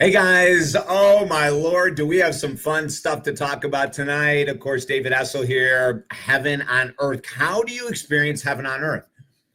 Hey guys, oh my Lord, do we have some fun stuff to talk about tonight? Of course, David Essel here, heaven on earth. How do you experience heaven on earth?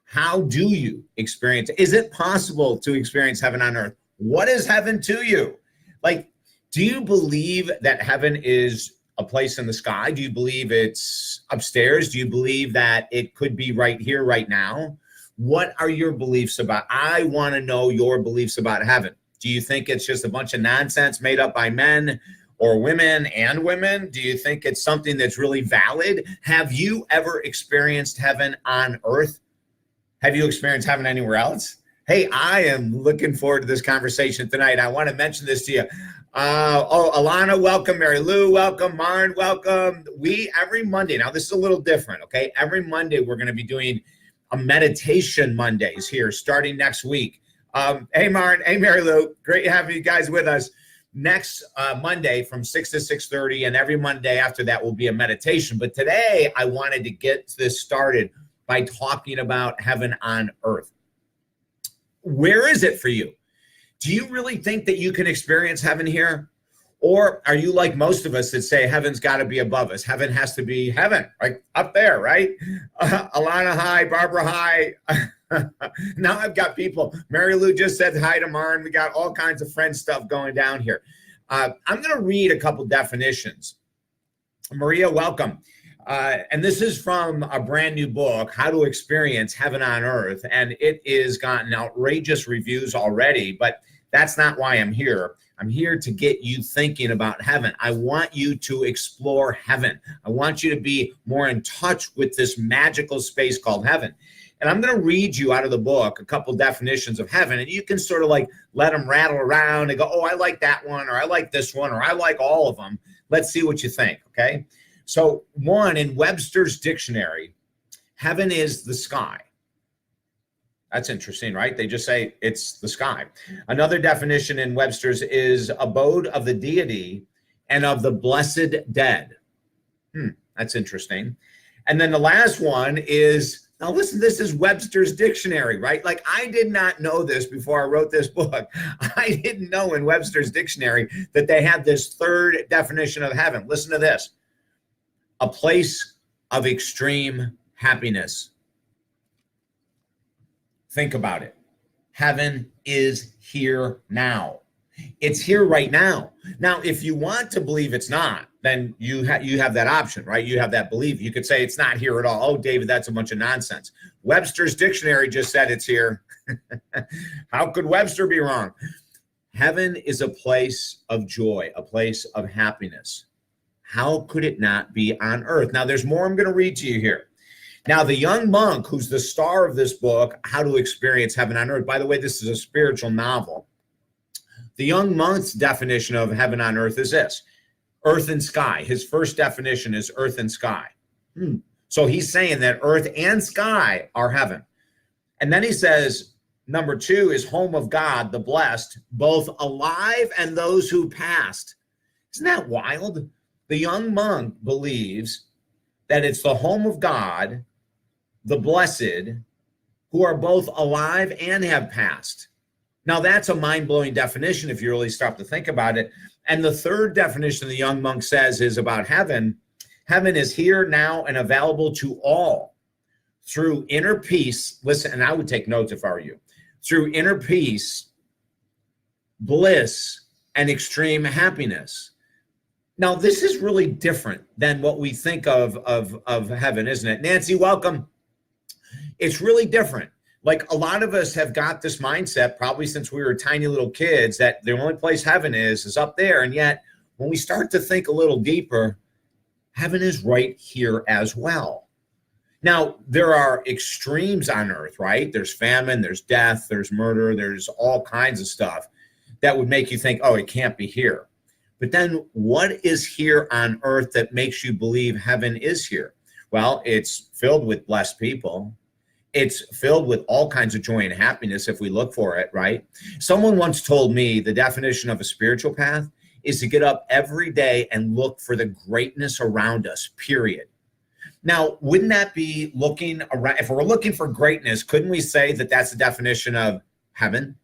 How do you experience? Is it possible to experience heaven on earth? What is heaven to you? Like, do you believe that heaven is a place in the sky? Do you believe it's upstairs? Do you believe that it could be right here, right now? What are your beliefs about? I want to know your beliefs about heaven. Do you think it's just a bunch of nonsense made up by men or women and women? Do you think it's something that's really valid? Have you ever experienced heaven on earth? Have you experienced heaven anywhere else? Hey, I am looking forward to this conversation tonight. I want to mention this to you. Alana, welcome. Mary Lou, welcome. Marn, welcome. Every Monday, now this is a little different, okay? Every Monday, we're going to be doing a meditation Mondays here starting next week. Hey, Martin. Hey, Mary Lou. Great having you guys with us. Next Monday from 6 to 6:30, and every Monday after that will be a meditation. But today I wanted to get this started by talking about heaven on earth. Where is it for you? Do you really think that you can experience heaven here? Or are you like most of us that say heaven's got to be above us? Heaven has to be heaven, like up there, right? Alana, hi. Barbara, hi. Now I've got people. Mary Lou just said hi to Marn. We got all kinds of friend stuff going down here. I'm going to read a couple definitions. Maria, welcome. And this is from a brand new book, How to Experience Heaven on Earth. And it has gotten outrageous reviews already, but that's not why I'm here. I'm here to get you thinking about heaven. I want you to explore heaven. I want you to be more in touch with this magical space called heaven. And I'm going to read you out of the book a couple definitions of heaven, and you can sort of like let them rattle around and go, oh, I like that one, or I like this one, or I like all of them. Let's see what you think, okay? So one, in Webster's dictionary, heaven is the sky. That's interesting, right? They just say it's the sky. Another definition in Webster's is abode of the deity and of the blessed dead. That's interesting. And then the last one is, now listen, this is Webster's dictionary, right? Like I did not know this before I wrote this book. I didn't know in Webster's dictionary that they had this third definition of heaven. Listen to this. A place of extreme happiness. Think about it. Heaven is here now. It's here right now. Now, if you want to believe it's not, then you have that option, right? You have that belief. You could say it's not here at all. Oh, David, that's a bunch of nonsense. Webster's dictionary just said it's here. How could Webster be wrong? Heaven is a place of joy, a place of happiness. How could it not be on earth? Now, there's more I'm going to read to you here. Now, the young monk, who's the star of this book, How to Experience Heaven on Earth. By the way, this is a spiritual novel. The young monk's definition of heaven on earth is this: earth and sky. His first definition is earth and sky. So he's saying that earth and sky are heaven. And then he says, number two is home of God, the blessed, both alive and those who passed. Isn't that wild? The young monk believes that it's the home of God, the blessed, who are both alive and have passed. Now, that's a mind-blowing definition if you really stop to think about it. And the third definition the young monk says is about heaven. Heaven is here now and available to all through inner peace. Listen, and I would take notes if I were you. Through inner peace, bliss, and extreme happiness. Now, this is really different than what we think of heaven, isn't it? Nancy, welcome. It's really different. Like a lot of us have got this mindset, probably since we were tiny little kids, that the only place heaven is up there. And yet, when we start to think a little deeper, heaven is right here as well. Now, there are extremes on earth, right? There's famine, there's death, there's murder, there's all kinds of stuff that would make you think, oh, it can't be here. But then what is here on earth that makes you believe heaven is here? Well, it's filled with blessed people. It's filled with all kinds of joy and happiness if we look for it, right? Someone once told me the definition of a spiritual path is to get up every day and look for the greatness around us, period. Now, wouldn't that be looking around? If we're looking for greatness, couldn't we say that that's the definition of heaven?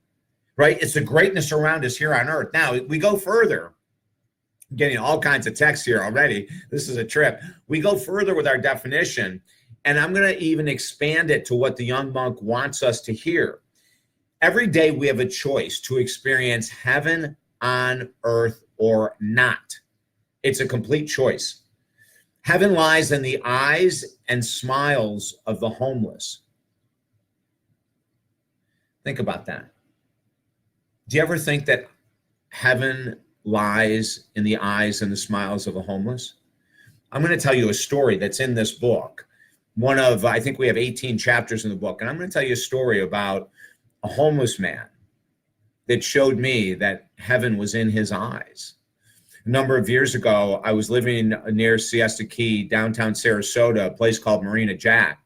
right? It's the greatness around us here on earth. Now, we go further. I'm getting all kinds of texts here already. This is a trip. We go further with our definition, and I'm going to even expand it to what the young monk wants us to hear. Every day we have a choice to experience heaven on earth or not. It's a complete choice. Heaven lies in the eyes and smiles of the homeless. Think about that. Do you ever think that heaven lies in the eyes and the smiles of the homeless? I'm going to tell you a story that's in this book. One of, I think we have 18 chapters in the book, and I'm going to tell you a story about a homeless man that showed me that heaven was in his eyes. A number of years ago, I was living near Siesta Key, downtown Sarasota, a place called Marina Jack.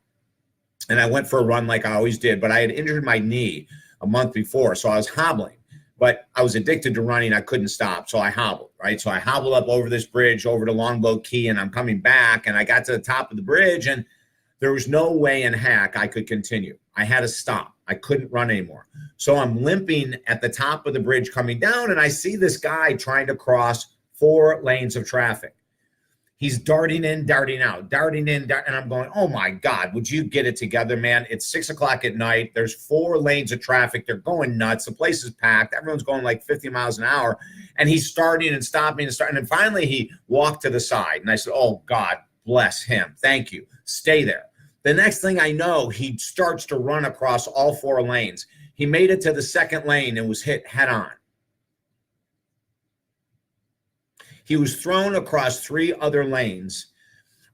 And I went for a run like I always did, but I had injured my knee a month before, so I was hobbling. But I was addicted to running. I couldn't stop, so I hobbled, right? So I hobbled up over this bridge, over to Longboat Key, and I'm coming back, and I got to the top of the bridge, and there was no way in heck I could continue. I had to stop. I couldn't run anymore. So I'm limping at the top of the bridge coming down, and I see this guy trying to cross 4 lanes of traffic. He's darting in, darting out, darting in, and I'm going, oh my God, would you get it together, man? It's 6 o'clock at night. There's 4 lanes of traffic. They're going nuts. The place is packed. Everyone's going like 50 miles an hour. And he's starting and stopping and starting. And finally, he walked to the side. And I said, oh, God bless him. Thank you. Stay there. The next thing I know, he starts to run across all 4 lanes. He made it to the second lane and was hit head on. He was thrown across 3 other lanes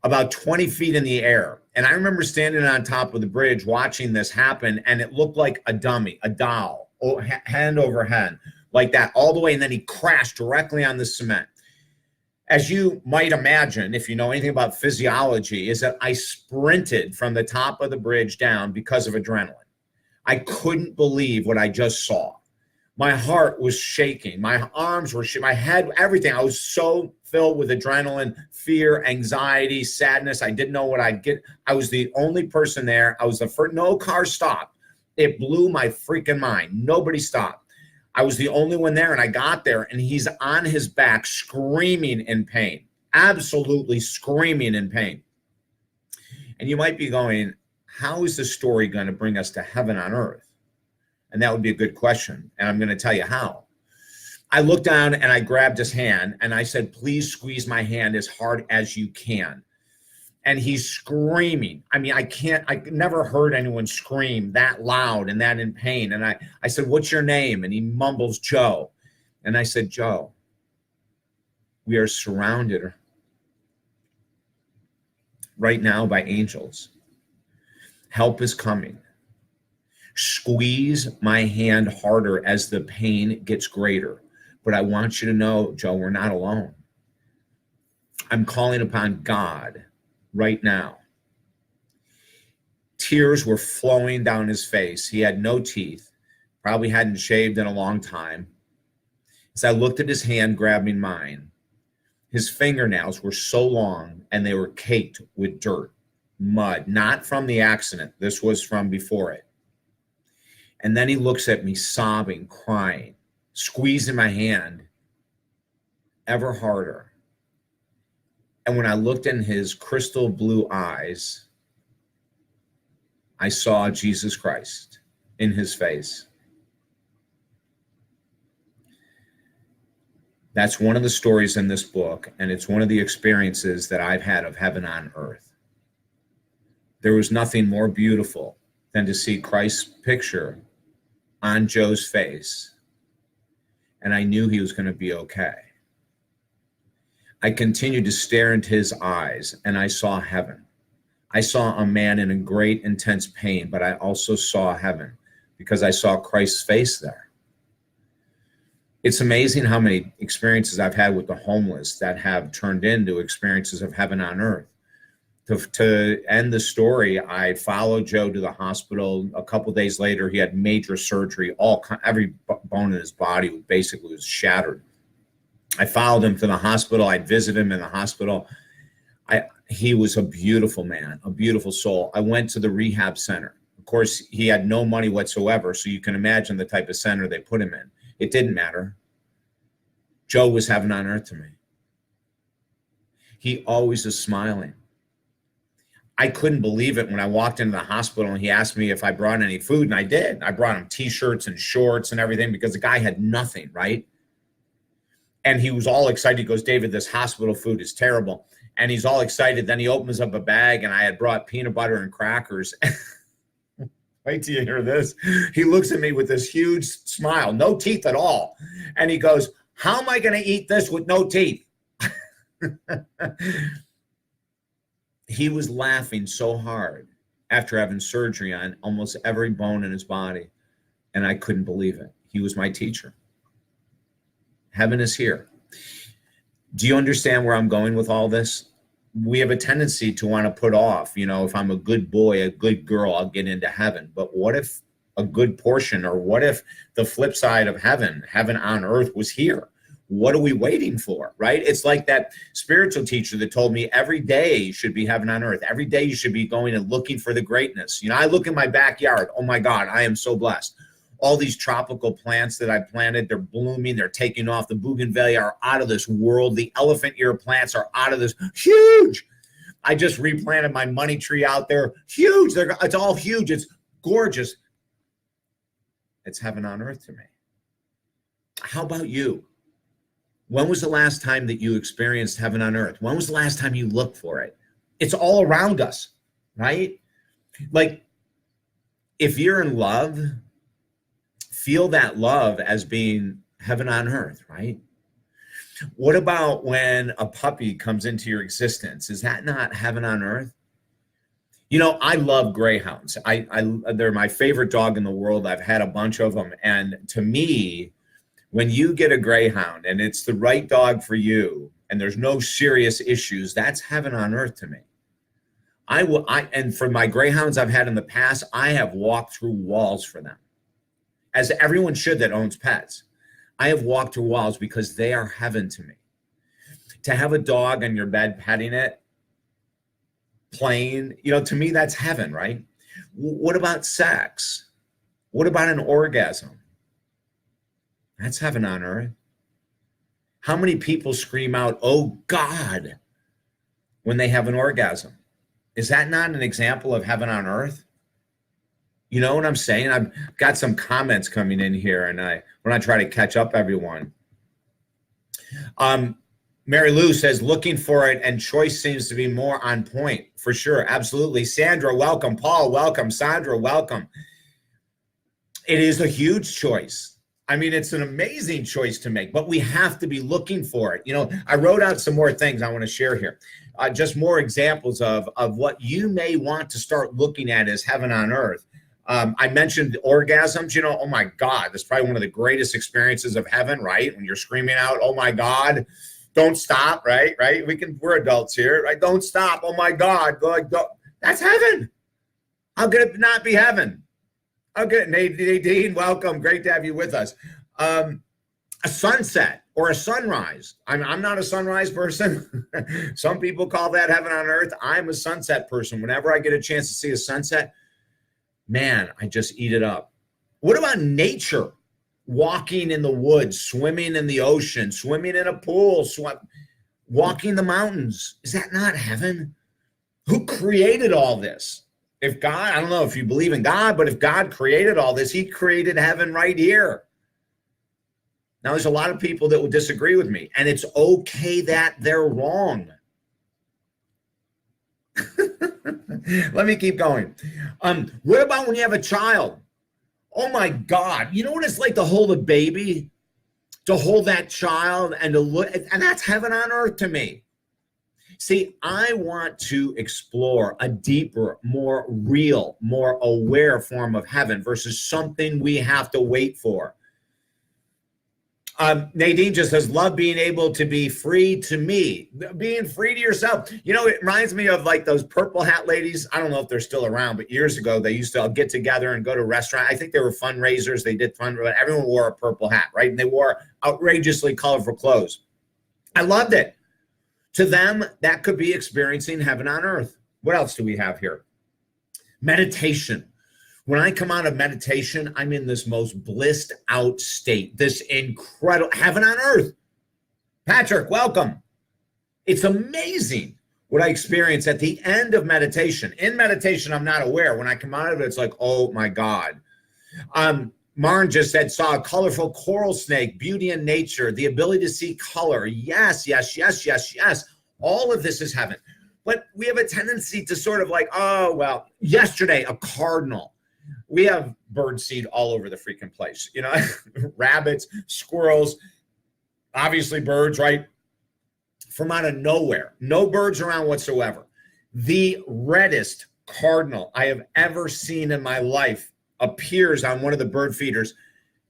about 20 feet in the air. And I remember standing on top of the bridge watching this happen, and it looked like a dummy, a doll, hand over hand, like that, all the way. And then he crashed directly on the cement. As you might imagine, if you know anything about physiology, is that I sprinted from the top of the bridge down because of adrenaline. I couldn't believe what I just saw. My heart was shaking. My arms were shaking. My head, everything. I was so filled with adrenaline, fear, anxiety, sadness. I didn't know what I'd get. I was the only person there. I was the first. No car stopped. It blew my freaking mind. Nobody stopped. I was the only one there, and I got there, and he's on his back screaming in pain, absolutely screaming in pain. And you might be going, how is this story going to bring us to heaven on earth? And that would be a good question. And I'm going to tell you how. I looked down and I grabbed his hand and I said, please squeeze my hand as hard as you can. And he's screaming. I mean, I never heard anyone scream that loud and that in pain. And I said, what's your name? And he mumbles, Joe. And I said, Joe, we are surrounded right now by angels. Help is coming. Squeeze my hand harder as the pain gets greater. But I want you to know, Joe, we're not alone. I'm calling upon God right now. Tears were flowing down his face. He had no teeth, probably hadn't shaved in a long time. As I looked at his hand grabbing mine, his fingernails were so long and they were caked with dirt, mud, not from the accident. This was from before it. And then he looks at me sobbing, crying, squeezing my hand ever harder. And when I looked in his crystal blue eyes, I saw Jesus Christ in his face. That's one of the stories in this book, and it's one of the experiences that I've had of heaven on earth. There was nothing more beautiful than to see Christ's picture on Joe's face, and I knew he was going to be okay. I continued to stare into his eyes, and I saw heaven. I saw a man in a great, intense pain, but I also saw heaven because I saw Christ's face there. It's amazing how many experiences I've had with the homeless that have turned into experiences of heaven on earth. To end the story, I followed Joe to the hospital. A couple days later, he had major surgery. Every bone in his body basically was shattered. I followed him to the hospital. I'd visit him in the hospital. He was a beautiful man, a beautiful soul. I went to the rehab center. Of course, he had no money whatsoever. So you can imagine the type of center they put him in. It didn't matter. Joe was heaven on earth to me. He always is smiling. I couldn't believe it when I walked into the hospital and he asked me if I brought any food, and I did. I brought him t-shirts and shorts and everything because the guy had nothing, right? And he was all excited. He goes, David, this hospital food is terrible. And he's all excited. Then he opens up a bag and I had brought peanut butter and crackers. Wait till you hear this. He looks at me with this huge smile, no teeth at all. And he goes, how am I going to eat this with no teeth? He was laughing so hard after having surgery on almost every bone in his body. And I couldn't believe it. He was my teacher. Heaven is here. Do you understand where I'm going with all this? We have a tendency to want to put off, if I'm a good boy, a good girl, I'll get into heaven. But what if a good portion, or what if the flip side of heaven on earth was here? What are we waiting for, right? It's like that spiritual teacher that told me every day should be heaven on earth. Every day you should be going and looking for the greatness. I look in my backyard. Oh my God, I am so blessed. All these tropical plants that I planted, they're blooming, they're taking off. The bougainvillea are out of this world. The elephant ear plants are out of this, huge. I just replanted my money tree out there, huge. It's all huge. It's gorgeous. It's heaven on earth to me. How about you? When was the last time that you experienced heaven on earth? When was the last time you looked for it? It's all around us, right? Like, if you're in love, feel that love as being heaven on earth, right? What about when a puppy comes into your existence? Is that not heaven on earth? I love greyhounds. They're my favorite dog in the world. I've had a bunch of them. And to me, when you get a greyhound and it's the right dog for you and there's no serious issues, that's heaven on earth to me. And for my greyhounds I've had in the past, I have walked through walls for them, as everyone should that owns pets. I have walked through walls because they are heaven to me. To have a dog on your bed, petting it, playing, to me, that's heaven, right? What about sex? What about an orgasm? That's heaven on earth. How many people scream out, oh God, when they have an orgasm? Is that not an example of heaven on earth? You know what I'm saying? I've got some comments coming in here, and I want to try to catch up everyone. Mary Lou says, looking for it, and choice seems to be more on point. For sure, absolutely. Sandra, welcome. Paul, welcome. Sandra, welcome. It is a huge choice. I mean, it's an amazing choice to make, but we have to be looking for it. I wrote out some more things I want to share here. Just more examples of what you may want to start looking at as heaven on earth. I mentioned orgasms, oh my God, that's probably one of the greatest experiences of heaven, right? When you're screaming out, oh my God, don't stop, right? We're adults here, right? Don't stop. Oh my God. That's heaven. How could it not be heaven? Okay, Nadine, welcome. Great to have you with us. A sunset or a sunrise. I'm not a sunrise person. Some people call that heaven on earth. I'm a sunset person. Whenever I get a chance to see a sunset, man, I just eat it up. What about nature? Walking in the woods, swimming in the ocean, swimming in a pool, walking the mountains. Is that not heaven? Who created all this? If God, I don't know if you believe in God, but if God created all this, he created heaven right here. Now, there's a lot of people that will disagree with me, and it's okay that they're wrong. Let me keep going. What about when you have a child? Oh my God. You know what it's like to hold a baby, to hold that child and to look, and that's heaven on earth to me. See, I want to explore a deeper, more real, more aware form of heaven versus something we have to wait for. Nadine just says, love being able to be free to me, being free to yourself. It reminds me of like those purple hat ladies. I don't know if they're still around, but years ago, they used to all get together and go to a restaurant. I think they were fundraisers. They did but everyone wore a purple hat, right? And they wore outrageously colorful clothes. I loved it. To them, that could be experiencing heaven on earth. What else do we have here? Meditation. When I come out of meditation, I'm in this most blissed out state, this incredible heaven on earth. Patrick, welcome. It's amazing what I experience at the end of meditation. In meditation, I'm not aware. When I come out of it, it's like, oh my God. Marn just said, saw a colorful coral snake, beauty in nature, the ability to see color. Yes, yes, yes, yes, yes. All of this is heaven. But we have a tendency to sort of like, oh, well, yesterday, a cardinal. We have bird seed all over the freaking place. You know, rabbits, squirrels, obviously birds, right? From out of nowhere. No birds around whatsoever. The reddest cardinal I have ever seen in my life appears on one of the bird feeders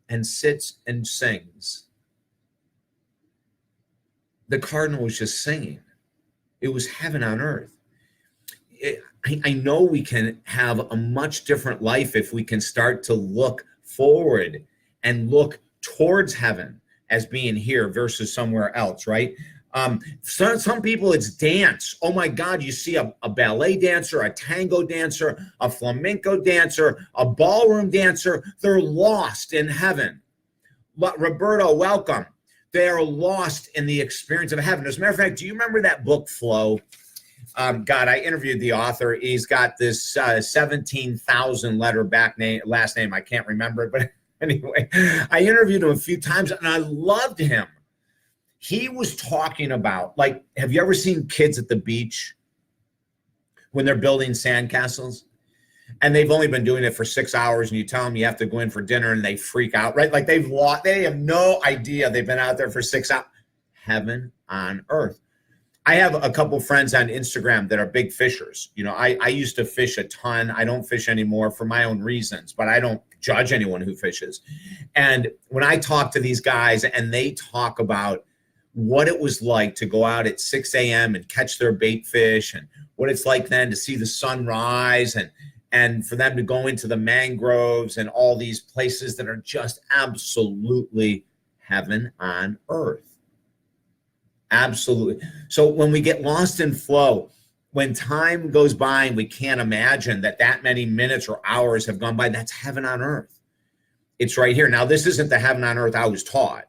and sits and sings. The cardinal was just singing. It was heaven on earth. I know we can have a much different life if we can start to look forward and look towards heaven as being here versus somewhere else, right? Some people, it's dance. Oh my God, you see a ballet dancer, a tango dancer, a flamenco dancer, a ballroom dancer. They're lost in heaven. Roberto, welcome. They are lost in the experience of heaven. As a matter of fact, do you remember that book, Flow? God, I interviewed the author. He's got this 17,000 letter last name. I can't remember it, but anyway, I interviewed him a few times and I loved him. He was talking about, like, have you ever seen kids at the beach when they're building sandcastles? And they've only been doing it for 6 hours, and you tell them you have to go in for dinner and they freak out, right? Like they have no idea they've been out there for 6 hours. Heaven on earth. I have a couple friends on Instagram that are big fishers. You know, I used to fish a ton. I don't fish anymore for my own reasons, but I don't judge anyone who fishes. And when I talk to these guys and they talk about what it was like to go out at 6 a.m. and catch their bait fish, and what it's like then to see the sun rise, and for them to go into the mangroves and all these places that are just absolutely heaven on earth. Absolutely. So when we get lost in flow, when time goes by and we can't imagine that many minutes or hours have gone by, that's heaven on earth. It's right here. Now, this isn't the heaven on earth I was taught.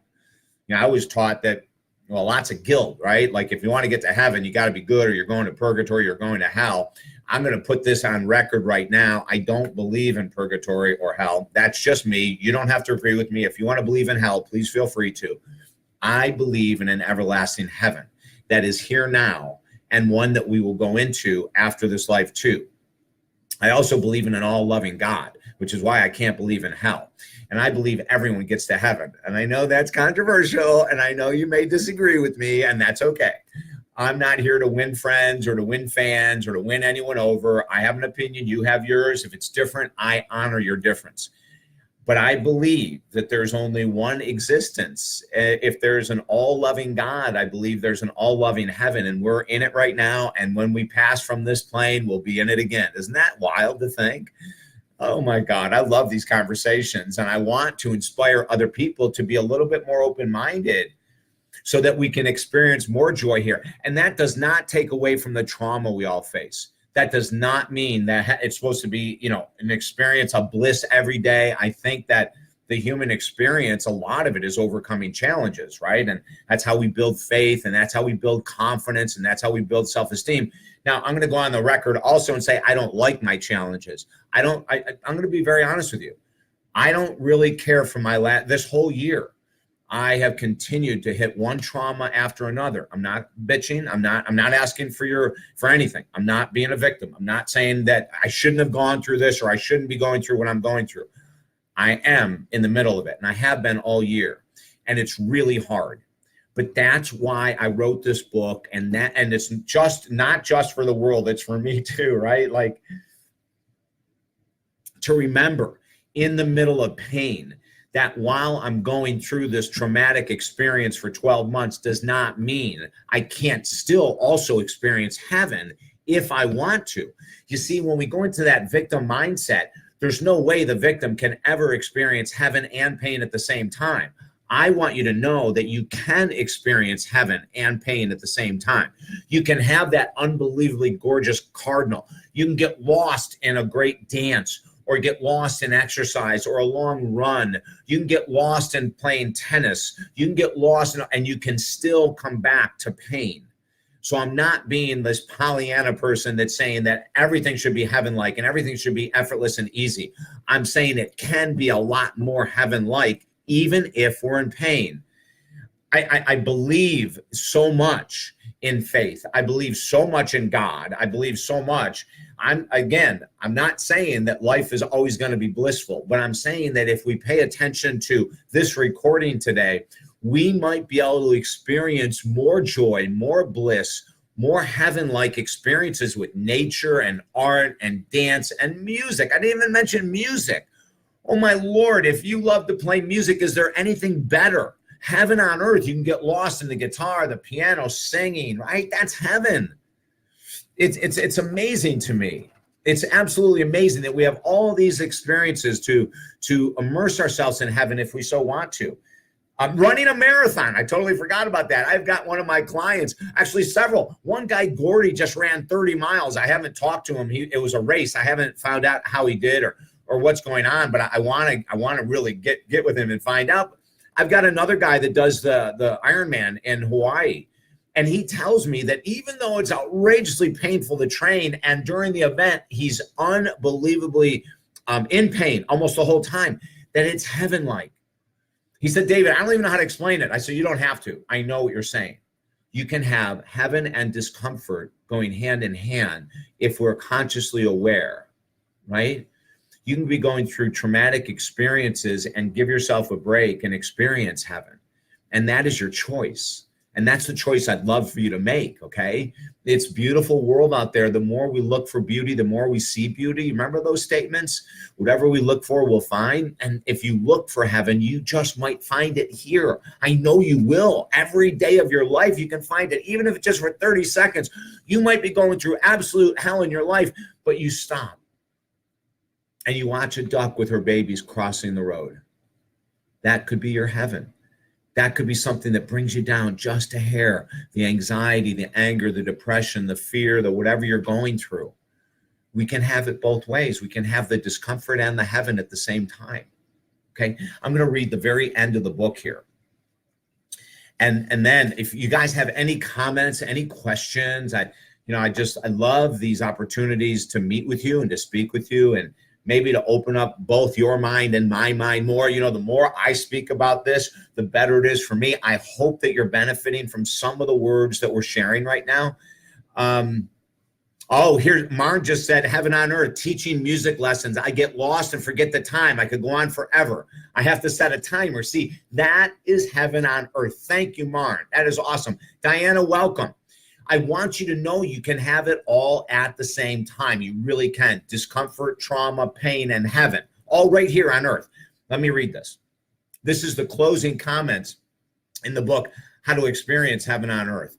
You know, I was taught that, well, lots of guilt, right? Like if you want to get to heaven, you got to be good, or you're going to purgatory, you're going to hell. I'm going to put this on record right now. I don't believe in purgatory or hell. That's just me. You don't have to agree with me. If you want to believe in hell, please feel free to. I believe in an everlasting heaven that is here now and one that we will go into after this life too. I also believe in an all-loving God, which is why I can't believe in hell. And I believe everyone gets to heaven. And I know that's controversial, and I know you may disagree with me, and that's okay. I'm not here to win friends or to win fans or to win anyone over. I have an opinion. You have yours. If it's different, I honor your difference. But I believe that there's only one existence. If there's an all-loving God, I believe there's an all-loving heaven, and we're in it right now. And when we pass from this plane, we'll be in it again. Isn't that wild to think? Oh my God, I love these conversations, and I want to inspire other people to be a little bit more open-minded so that we can experience more joy here. And that does not take away from the trauma we all face. That does not mean that it's supposed to be, you know, an experience of bliss every day. I think that the human experience, a lot of it is overcoming challenges, right? And that's how we build faith, and that's how we build confidence, and that's how we build self-esteem. Now, I'm going to go on the record also and say I don't like my challenges. I'm going to be very honest with you. I don't really care for this whole year. I have continued to hit one trauma after another. I'm not bitching. I'm not asking for anything. I'm not being a victim. I'm not saying that I shouldn't have gone through this or I shouldn't be going through what I'm going through. I am in the middle of it, and I have been all year, and it's really hard. But that's why I wrote this book, and it's just not just for the world, it's for me too, right? Like, to remember in the middle of pain that while I'm going through this traumatic experience for 12 months does not mean I can't still also experience heaven if I want to. You see, when we go into that victim mindset, there's no way the victim can ever experience heaven and pain at the same time. I want you to know that you can experience heaven and pain at the same time. You can have that unbelievably gorgeous cardinal. You can get lost in a great dance, or get lost in exercise or a long run. You can get lost in playing tennis. You can get lost and you can still come back to pain. So I'm not being this Pollyanna person that's saying that everything should be heaven-like and everything should be effortless and easy. I'm saying it can be a lot more heaven-like, even if we're in pain. I believe so much in faith. I believe so much in God. I believe so much. I'm not saying that life is always going to be blissful, but I'm saying that if we pay attention to this recording today, we might be able to experience more joy, more bliss, more heaven-like experiences with nature and art and dance and music. I didn't even mention music. Oh my Lord, if you love to play music, is there anything better? Heaven on earth. You can get lost in the guitar, the piano, singing, right? That's heaven. It's amazing to me. It's absolutely amazing that we have all these experiences to immerse ourselves in heaven if we so want to. I'm running a marathon. I totally forgot about that. I've got one of my clients, actually several. One guy, Gordy, just ran 30 miles. I haven't talked to him. It was a race. I haven't found out how he did or what's going on, but I want to really get with him and find out. I've got another guy that does the Ironman in Hawaii, and he tells me that even though it's outrageously painful to train, and during the event he's unbelievably in pain almost the whole time, that it's heaven-like. He said, David, I don't even know how to explain it. I said, you don't have to. I know what you're saying. You can have heaven and discomfort going hand in hand if we're consciously aware, right? You can be going through traumatic experiences and give yourself a break and experience heaven. And that is your choice. And that's the choice I'd love for you to make, okay? It's a beautiful world out there. The more we look for beauty, the more we see beauty. Remember those statements? Whatever we look for, we'll find. And if you look for heaven, you just might find it here. I know you will. Every day of your life, you can find it. Even if it's just for 30 seconds, you might be going through absolute hell in your life, but you stop. And you watch a duck with her babies crossing the road. That could be your heaven. That could be something that brings you down just a hair. The anxiety, the anger, the depression, the fear, the whatever you're going through. We can have it both ways. We can have the discomfort and the heaven at the same time. Okay, I'm going to read the very end of the book here. And then if you guys have any comments, any questions, I love these opportunities to meet with you and to speak with you and maybe to open up both your mind and my mind more. The more I speak about this, the better it is for me. I hope that you're benefiting from some of the words that we're sharing right now. Here, Marn just said, heaven on earth, teaching music lessons. I get lost and forget the time. I could go on forever. I have to set a timer. See, that is heaven on earth. Thank you, Marn. That is awesome. Diana, welcome. I want you to know you can have it all at the same time. You really can. Discomfort, trauma, pain, and heaven, all right here on earth. Let me read this. This is the closing comments in the book, How to Experience Heaven on Earth.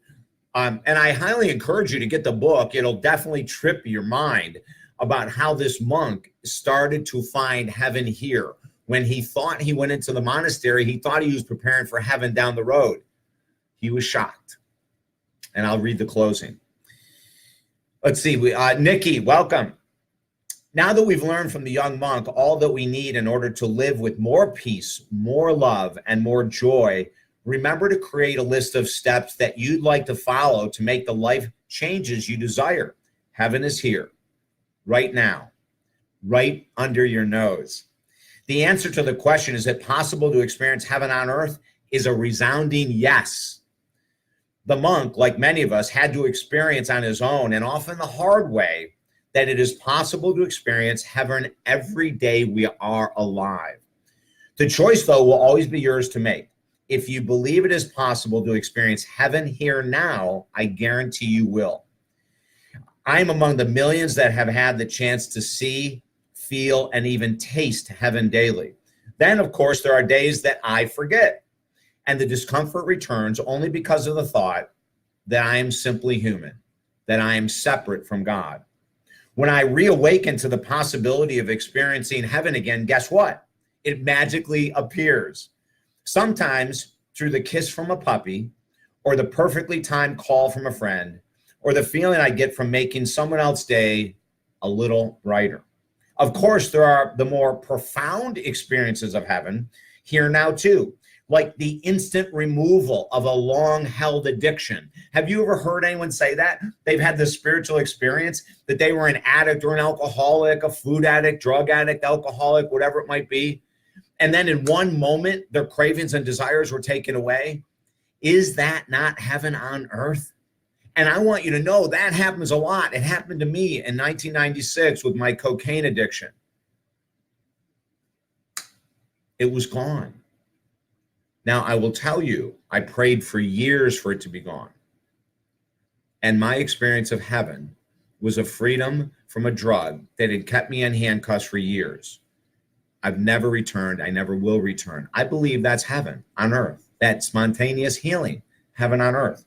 And I highly encourage you to get the book. It'll definitely trip your mind about how this monk started to find heaven here. When he thought he went into the monastery, he thought he was preparing for heaven down the road. He was shocked. And I'll read the closing. Let's see. Nikki, welcome. Now that we've learned from the young monk all that we need in order to live with more peace, more love, and more joy, remember to create a list of steps that you'd like to follow to make the life changes you desire. Heaven is here, right now, right under your nose. The answer to the question, is it possible to experience heaven on earth, is a resounding yes. The monk, like many of us, had to experience on his own, and often the hard way, that it is possible to experience heaven every day we are alive. The choice, though, will always be yours to make. If you believe it is possible to experience heaven here now, I guarantee you will. I'm among the millions that have had the chance to see, feel, and even taste heaven daily. Then, of course, there are days that I forget. And the discomfort returns only because of the thought that I am simply human, that I am separate from God. When I reawaken to the possibility of experiencing heaven again, guess what? It magically appears. Sometimes through the kiss from a puppy, or the perfectly timed call from a friend, or the feeling I get from making someone else's day a little brighter. Of course, there are the more profound experiences of heaven here now too, like the instant removal of a long-held addiction. Have you ever heard anyone say that? They've had this spiritual experience that they were an addict or an alcoholic, a food addict, drug addict, alcoholic, whatever it might be. And then in one moment, their cravings and desires were taken away. Is that not heaven on earth? And I want you to know that happens a lot. It happened to me in 1996 with my cocaine addiction. It was gone. Now, I will tell you, I prayed for years for it to be gone. And my experience of heaven was a freedom from a drug that had kept me in handcuffs for years. I've never returned. I never will return. I believe that's heaven on earth, that spontaneous healing, heaven on earth.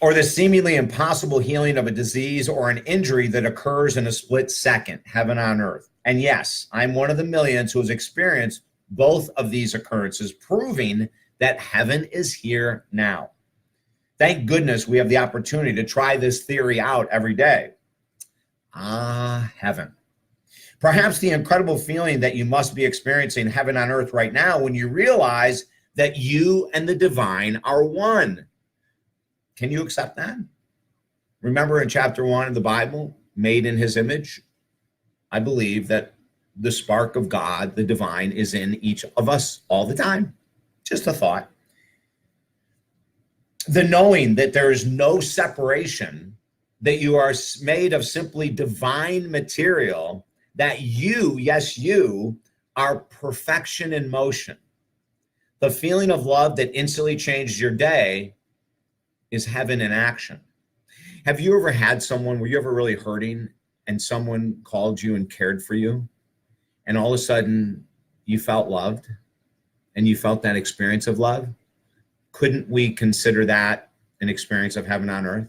Or the seemingly impossible healing of a disease or an injury that occurs in a split second, heaven on earth. And yes, I'm one of the millions who has experienced both of these occurrences, proving that heaven is here now. Thank goodness we have the opportunity to try this theory out every day. Heaven. Perhaps the incredible feeling that you must be experiencing heaven on earth right now when you realize that you and the divine are one. Can you accept that? Remember in chapter 1 of the Bible, made in his image? I believe that the spark of God, the divine, is in each of us all the time. Just a thought. The knowing that there is no separation, that you are made of simply divine material, that you, yes, you, are perfection in motion. The feeling of love that instantly changes your day is heaven in action. Have you ever had someone, were you ever really hurting and someone called you and cared for you? And all of a sudden you felt loved and you felt that experience of love? Couldn't we consider that an experience of heaven on earth?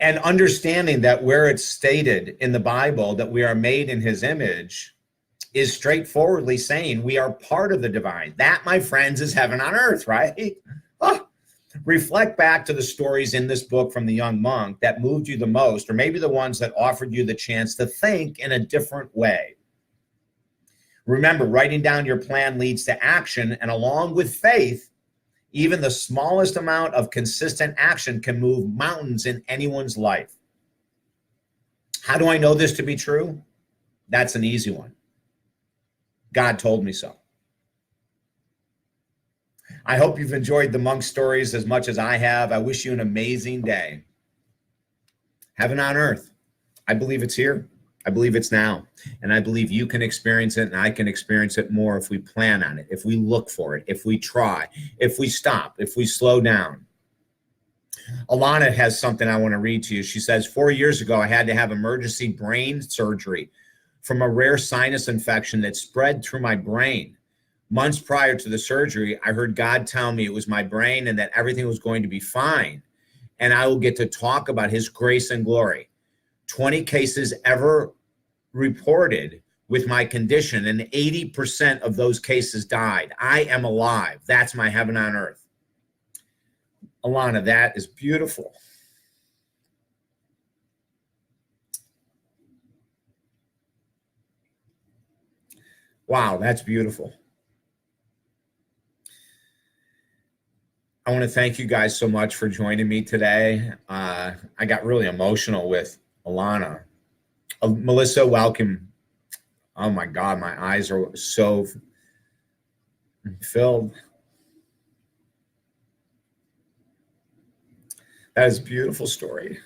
And understanding that where it's stated in the Bible that we are made in his image is straightforwardly saying we are part of the divine. That, my friends, is heaven on earth, right? Reflect back to the stories in this book from the young monk that moved you the most, or maybe the ones that offered you the chance to think in a different way. Remember, writing down your plan leads to action, and along with faith, even the smallest amount of consistent action can move mountains in anyone's life. How do I know this to be true? That's an easy one. God told me so. I hope you've enjoyed the monk stories as much as I have. I wish you an amazing day. Heaven on earth. I believe it's here. I believe it's now. And I believe you can experience it and I can experience it more if we plan on it, if we look for it, if we try, if we stop, if we slow down. Alana has something I want to read to you. She says, 4 years ago, I had to have emergency brain surgery from a rare sinus infection that spread through my brain. Months prior to the surgery, I heard God tell me it was my brain and that everything was going to be fine. And I will get to talk about his grace and glory. 20 cases ever reported with my condition, and 80% of those cases died. I am alive. That's my heaven on earth. Alana, that is beautiful. Wow, that's beautiful. I want to thank you guys so much for joining me today. I got really emotional with Alana. Melissa, welcome. Oh my God, my eyes are so filled. That is a beautiful story.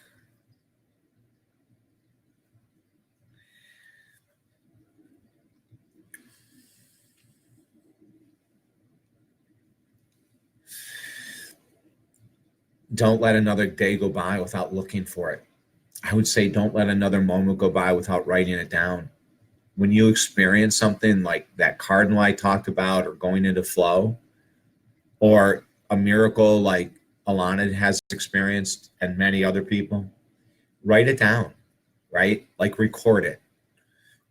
Don't let another day go by without looking for it. I would say don't let another moment go by without writing it down. When you experience something like that cardinal I talked about, or going into flow, or a miracle like Alana has experienced and many other people, write it down, right? Like record it.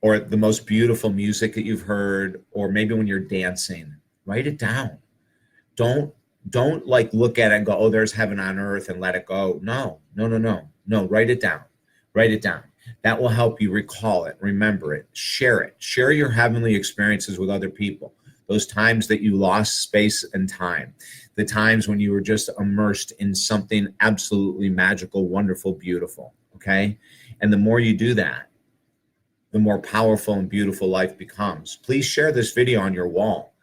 Or the most beautiful music that you've heard, or maybe when you're dancing, write it down. Don't Don't like look at it and go, oh, there's heaven on earth, and let it go. No, no, no, no, no. Write it down. Write it down. That will help you recall it, remember it, share it. Share your heavenly experiences with other people. Those times that you lost space and time, the times when you were just immersed in something absolutely magical, wonderful, beautiful, okay? And the more you do that, the more powerful and beautiful life becomes. Please share this video on your wall.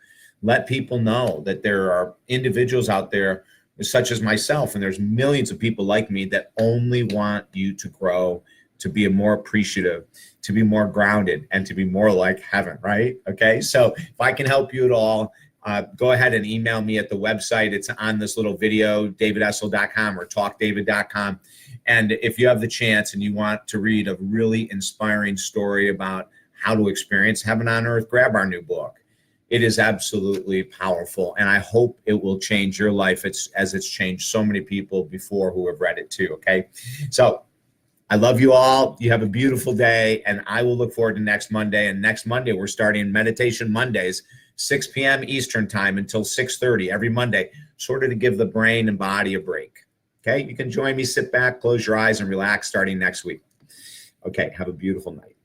Let people know that there are individuals out there such as myself, and there's millions of people like me that only want you to grow, to be more appreciative, to be more grounded, and to be more like heaven, right? Okay, so if I can help you at all, go ahead and email me at the website. It's on this little video, davidessel.com or talkdavid.com. And if you have the chance and you want to read a really inspiring story about how to experience heaven on earth, grab our new book. It is absolutely powerful, and I hope it will change your life as it's changed so many people before who have read it too, okay? So I love you all. You have a beautiful day, and I will look forward to next Monday. And next Monday, we're starting Meditation Mondays, 6 p.m. Eastern time until 6:30 every Monday, sort of to give the brain and body a break, okay? You can join me, sit back, close your eyes, and relax starting next week. Okay, have a beautiful night.